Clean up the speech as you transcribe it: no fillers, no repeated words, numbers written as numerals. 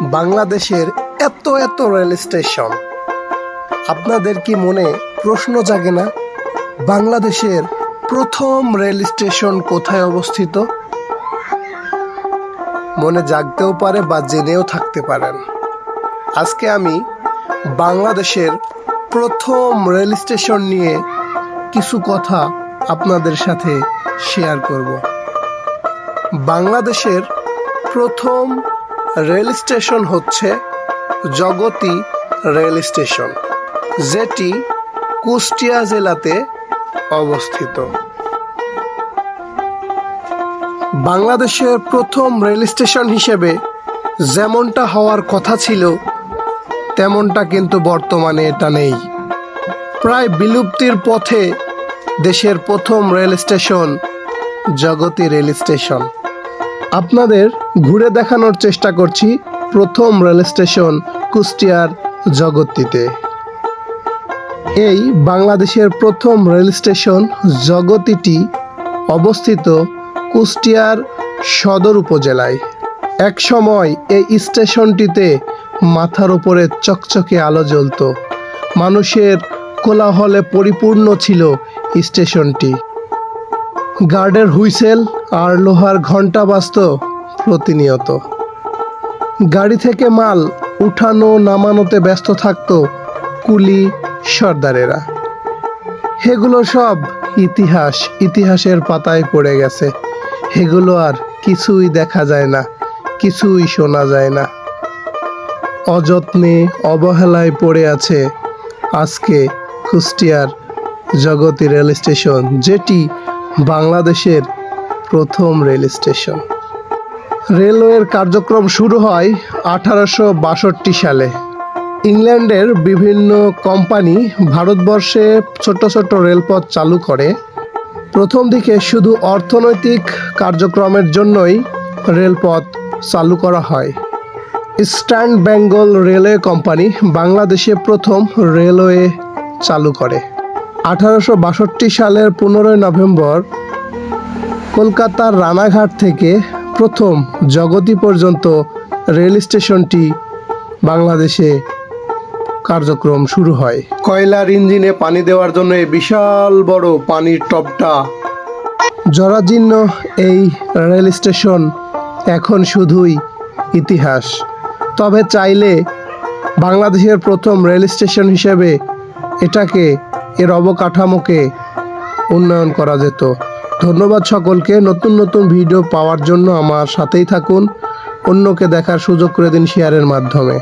বাংলাদেশের এত এত রেল স্টেশন, আপনাদের কি মনে প্রশ্ন জাগে না বাংলাদেশের প্রথম রেল স্টেশন কোথায় অবস্থিত? মনে জাগতেও পারে বা জেনেও থাকতে পারেন। আজকে আমি বাংলাদেশের প্রথম রেল স্টেশন নিয়ে কিছু কথা আপনাদের সাথে শেয়ার করব। বাংলাদেশের প্রথম রেল স্টেশন হচ্ছে জগতী রেল স্টেশন, যেটি কুষ্টিয়া জেলাতে অবস্থিত। বাংলাদেশের প্রথম রেল স্টেশন হিসেবে যেমনটা হওয়ার কথা ছিল তেমনটা কিন্তু বর্তমানে এটা নেই। প্রায় বিলুপ্তির পথে দেশের প্রথম rail station Jagati rail station. আপনাদের ঘুরে দেখানোর চেষ্টা করছি প্রথম রেল স্টেশন কুষ্টিয়ার জগতীতে। এই বাংলাদেশের প্রথম রেল স্টেশন জগতীটি অবস্থিত কুষ্টিয়ার সদর উপজেলায়। এক সময় এই স্টেশনটিতে মাথার উপরে চকচকে আলো জ্বলত, মানুষের কোলাহলে পরিপূর্ণ ছিল স্টেশনটি। গার্ডের হুইসেল আর লোহার ঘণ্টা বাজত প্রতিনিয়ত। গাড়ি থেকে মাল উঠানো নামানোতে ব্যস্ত থাকত কুলি সর্দারেরা। এগুলো সব ইতিহাসের পাতায় পড়ে গেছে। এগুলো আর কিছুই দেখা যায় না, কিছুই শোনা যায় না। অযত্নে অবহেলায় পড়ে আছে আজকে কুষ্টিয়ার জগতী রেল স্টেশন, যেটি বাংলাদেশের প্রথম রেল স্টেশন। রেলওয়ের কার্যক্রম শুরু হয় 1862 সালে। ইংল্যান্ডের বিভিন্ন কোম্পানি ভারতবর্ষে ছোট ছোট রেলপথ চালু করে। প্রথম দিকে শুধু অর্থনৈতিক কার্যক্রমের জন্যই রেলপথ চালু করা হয়। ইস্টার্ন বেঙ্গল রেলওয়ে কোম্পানি বাংলাদেশে প্রথম রেলওয়ে চালু করে। 1862 সালের 15 নভেম্বর কলকাতার রানাঘাট থেকে প্রথম জগতী পর্যন্ত রেল স্টেশনটি বাংলাদেশে কার্যক্রম শুরু হয়। কয়লার ইঞ্জিনে পানি দেওয়ার জন্য এই বিশাল বড় পানির টবটা। জরাজীর্ণ এই রেল স্টেশন এখন শুধুই ইতিহাস। তবে চাইলে বাংলাদেশের প্রথম রেল স্টেশন হিসেবে এটাকে, এর অবকাঠামোকে উন্নয়ন করা যেত। ধন্যবাদ সকলকে। নতুন নতুন ভিডিও পাওয়ার জন্য আমার সাথেই থাকুন। অন্যকে দেখার সুযোগ করে দিন শেয়ারের মাধ্যমে।